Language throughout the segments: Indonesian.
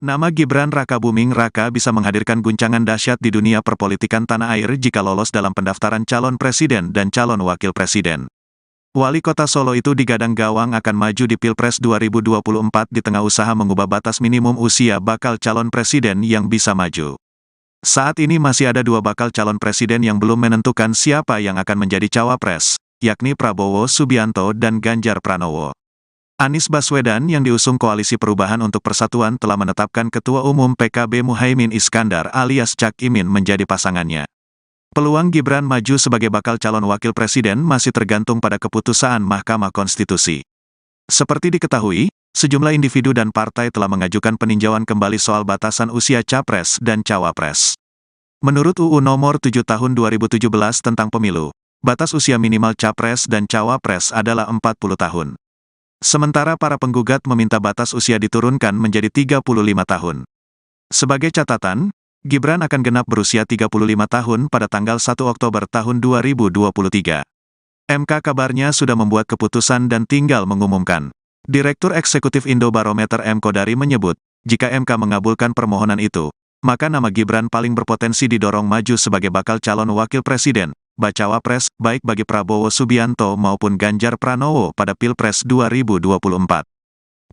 Nama Gibran Rakabuming Raka bisa menghadirkan guncangan dahsyat di dunia perpolitikan tanah air jika lolos dalam pendaftaran calon presiden dan calon wakil presiden. Wali kota Solo itu digadang gawang akan maju di Pilpres 2024 di tengah usaha mengubah batas minimum usia bakal calon presiden yang bisa maju. Saat ini masih ada dua bakal calon presiden yang belum menentukan siapa yang akan menjadi cawapres, yakni Prabowo Subianto dan Ganjar Pranowo. Anies Baswedan yang diusung Koalisi Perubahan untuk Persatuan telah menetapkan Ketua Umum PKB Muhaimin Iskandar alias Cak Imin menjadi pasangannya. Peluang Gibran maju sebagai bakal calon wakil presiden masih tergantung pada keputusan Mahkamah Konstitusi. Seperti diketahui, sejumlah individu dan partai telah mengajukan peninjauan kembali soal batasan usia capres dan cawapres. Menurut UU Nomor 7 Tahun 2017 tentang Pemilu, batas usia minimal capres dan cawapres adalah 40 tahun. Sementara para penggugat meminta batas usia diturunkan menjadi 35 tahun. Sebagai catatan, Gibran akan genap berusia 35 tahun pada tanggal 1 Oktober tahun 2023. MK kabarnya sudah membuat keputusan dan tinggal mengumumkan. Direktur Eksekutif Indobarometer M. Kodari menyebut, jika MK mengabulkan permohonan itu, maka nama Gibran paling berpotensi didorong maju sebagai bakal calon wakil presiden, bacawa pres, baik bagi Prabowo Subianto maupun Ganjar Pranowo pada Pilpres 2024.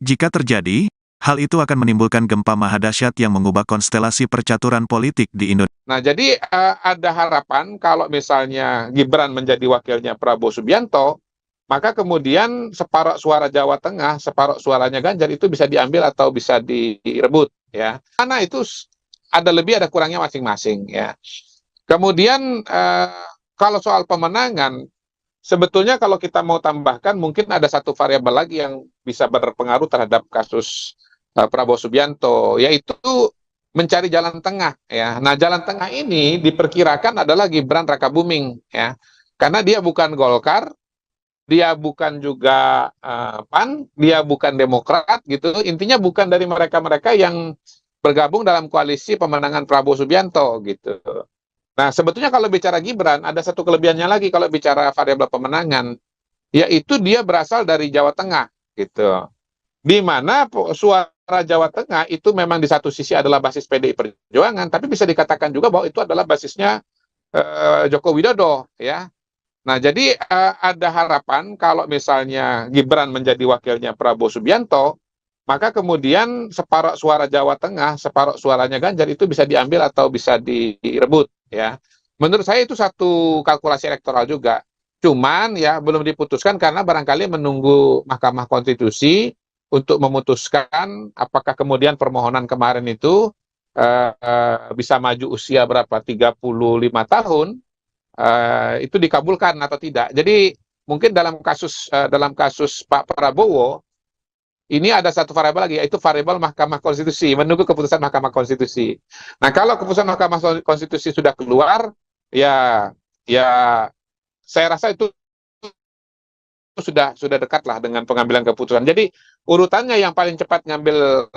Jika terjadi, hal itu akan menimbulkan gempa mahadahsyat yang mengubah konstelasi percaturan politik di Indonesia. Nah, jadi ada harapan kalau misalnya Gibran menjadi wakilnya Prabowo Subianto, maka kemudian separuh suara Jawa Tengah, separuh suaranya Ganjar itu bisa diambil atau bisa direbut, ya. Karena itu ada lebih ada kurangnya masing-masing, ya. Kemudian kalau soal pemenangan, sebetulnya kalau kita mau tambahkan, mungkin ada satu variabel lagi yang bisa berpengaruh terhadap kasus Prabowo Subianto, yaitu mencari jalan tengah. Ya, nah jalan tengah ini diperkirakan adalah Gibran Rakabuming, ya, karena dia bukan Golkar, dia bukan juga PAN, dia bukan Demokrat, gitu. Intinya bukan dari mereka-mereka yang bergabung dalam koalisi pemenangan Prabowo Subianto, gitu. Nah, sebetulnya kalau bicara Gibran, ada satu kelebihannya lagi kalau bicara variabel pemenangan, yaitu dia berasal dari Jawa Tengah, gitu. Di mana suara Jawa Tengah itu memang di satu sisi adalah basis PDI Perjuangan, tapi bisa dikatakan juga bahwa itu adalah basisnya Joko Widodo, ya. Nah, jadi ada harapan kalau misalnya Gibran menjadi wakilnya Prabowo Subianto, maka kemudian separuh suara Jawa Tengah, separuh suaranya Ganjar itu bisa diambil atau bisa direbut, ya. Menurut saya itu satu kalkulasi elektoral juga. Cuman ya belum diputuskan karena barangkali menunggu Mahkamah Konstitusi untuk memutuskan apakah kemudian permohonan kemarin itu bisa maju usia berapa, 35 tahun, itu dikabulkan atau tidak. Jadi mungkin dalam kasus Pak Prabowo, ini ada satu variabel lagi, yaitu variabel Mahkamah Konstitusi, menunggu keputusan Mahkamah Konstitusi. Nah, kalau keputusan Mahkamah Konstitusi sudah keluar, ya saya rasa itu sudah dekat lah dengan pengambilan keputusan. Jadi urutannya yang paling cepat ngambil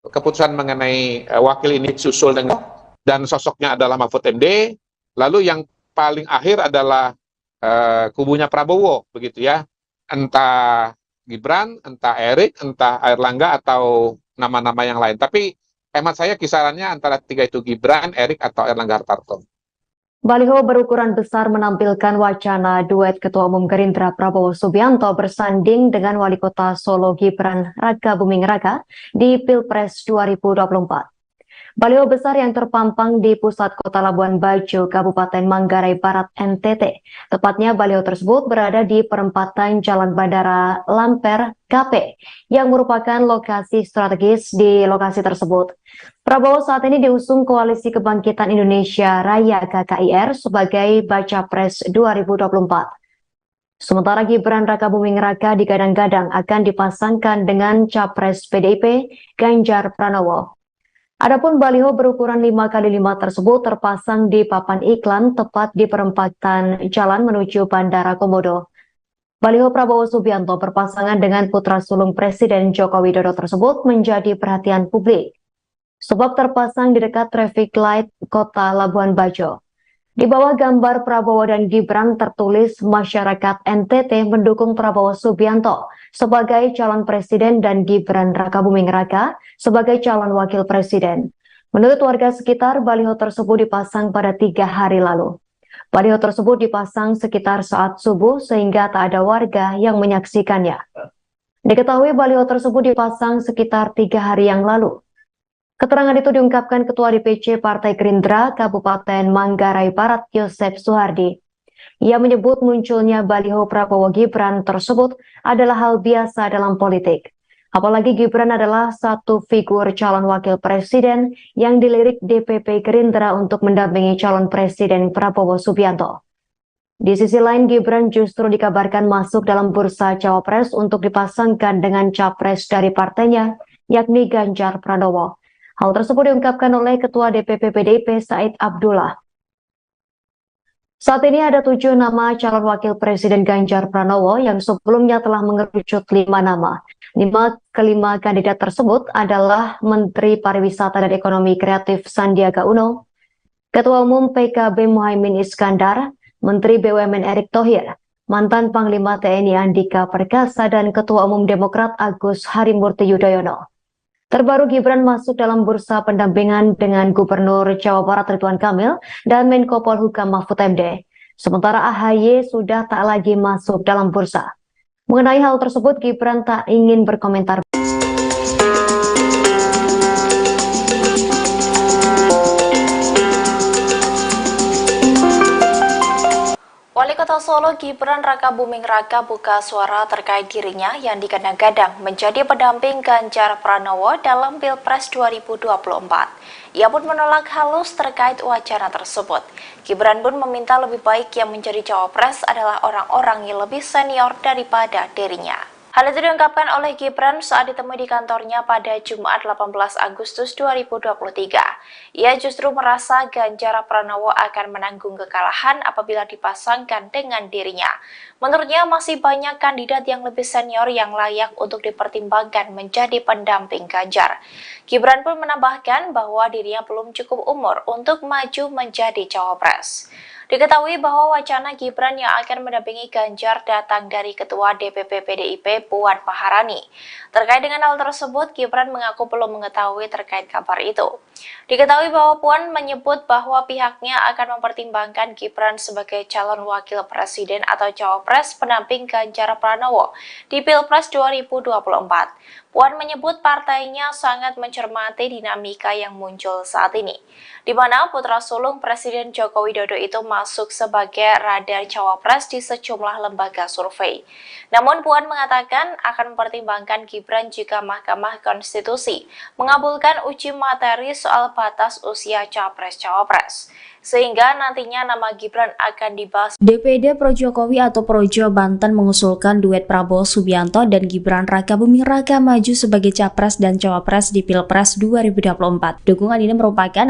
keputusan mengenai wakil ini susul dengan dan sosoknya adalah Mahfud MD, lalu yang paling akhir adalah kubunya Prabowo, begitu ya. Entah Gibran, entah Erik, entah Airlangga, atau nama-nama yang lain. Tapi hemat saya kisarannya antara tiga itu, Gibran, Erik, atau Airlangga Hartarto. Baliho berukuran besar menampilkan wacana duet Ketua Umum Gerindra Prabowo Subianto bersanding dengan Wali Kota Solo Gibran Rakabuming Raka di Pilpres 2024. Baliho besar yang terpampang di pusat kota Labuan Bajo, Kabupaten Manggarai Barat, NTT. Tepatnya baliho tersebut berada di perempatan Jalan Bandara Lamper KP, yang merupakan lokasi strategis di lokasi tersebut. Prabowo saat ini diusung Koalisi Kebangkitan Indonesia Raya KKIR sebagai Baca Pres 2024. Sementara Gibran Rakabuming Raka digadang-gadang akan dipasangkan dengan Capres PDIP Ganjar Pranowo. Adapun baliho berukuran 5x5 tersebut terpasang di papan iklan tepat di perempatan jalan menuju Bandara Komodo. Baliho Prabowo Subianto berpasangan dengan putra sulung Presiden Joko Widodo tersebut menjadi perhatian publik, sebab terpasang di dekat traffic light kota Labuan Bajo. Di bawah gambar Prabowo dan Gibran tertulis masyarakat NTT mendukung Prabowo Subianto sebagai calon presiden dan Gibran Rakabuming Raka sebagai calon wakil presiden. Menurut warga sekitar, baliho tersebut dipasang pada 3 hari lalu. Baliho tersebut dipasang sekitar saat subuh sehingga tak ada warga yang menyaksikannya. Diketahui baliho tersebut dipasang sekitar 3 hari yang lalu. Keterangan itu diungkapkan Ketua DPC Partai Gerindra Kabupaten Manggarai Barat Yosef Suhardi. Ia menyebut munculnya baliho Prabowo Gibran tersebut adalah hal biasa dalam politik. Apalagi Gibran adalah satu figur calon wakil presiden yang dilirik DPP Gerindra untuk mendampingi calon presiden Prabowo Subianto. Di sisi lain, Gibran justru dikabarkan masuk dalam bursa cawapres untuk dipasangkan dengan capres dari partainya, yakni Ganjar Pranowo. Hal tersebut diungkapkan oleh Ketua DPP PDIP Said Abdullah. Saat ini ada 7 nama calon wakil presiden Ganjar Pranowo yang sebelumnya telah mengerucut 5 nama. 5 kelima kandidat tersebut adalah Menteri Pariwisata dan Ekonomi Kreatif Sandiaga Uno, Ketua Umum PKB Muhaimin Iskandar, Menteri BUMN Erick Thohir, mantan Panglima TNI Andika Perkasa, dan Ketua Umum Demokrat Agus Harimurti Yudhoyono. Terbaru Gibran masuk dalam bursa pendampingan dengan Gubernur Jawa Barat Ridwan Kamil dan Menko Polhukam Mahfud MD. Sementara AHY sudah tak lagi masuk dalam bursa. Mengenai hal tersebut, Gibran tak ingin berkomentar. Wali Kota Solo Gibran Rakabuming Raka buka suara terkait dirinya yang digadang-gadang menjadi pendamping Ganjar Pranowo dalam Pilpres 2024. Ia pun menolak halus terkait wacana tersebut. Gibran pun meminta lebih baik yang menjadi cawapres adalah orang-orang yang lebih senior daripada dirinya. Hal itu diungkapkan oleh Gibran saat ditemui di kantornya pada Jumat 18 Agustus 2023. Ia justru merasa Ganjar Pranowo akan menanggung kekalahan apabila dipasangkan dengan dirinya. Menurutnya masih banyak kandidat yang lebih senior yang layak untuk dipertimbangkan menjadi pendamping Ganjar. Gibran pun menambahkan bahwa dirinya belum cukup umur untuk maju menjadi cawapres. Diketahui bahwa wacana Gibran yang akan mendampingi Ganjar datang dari Ketua DPP PDIP Puan Maharani. Terkait dengan hal tersebut, Gibran mengaku belum mengetahui terkait kabar itu. Diketahui bahwa Puan menyebut bahwa pihaknya akan mempertimbangkan Gibran sebagai calon wakil presiden atau cawapres pendamping Ganjar Pranowo di Pilpres 2024. Puan menyebut partainya sangat mencermati dinamika yang muncul saat ini, di mana putra sulung Presiden Joko Widodo itu masuk sebagai radar cawapres di sejumlah lembaga survei. Namun Puan mengatakan akan mempertimbangkan Gibran jika Mahkamah Konstitusi mengabulkan uji materi soal batas usia capres-cawapres, sehingga nantinya nama Gibran akan dibahas. DPD Pro Jokowi atau Projo Banten mengusulkan duet Prabowo Subianto dan Gibran Rakabuming Raka maju sebagai capres dan cawapres di Pilpres 2024. Dukungan ini merupakan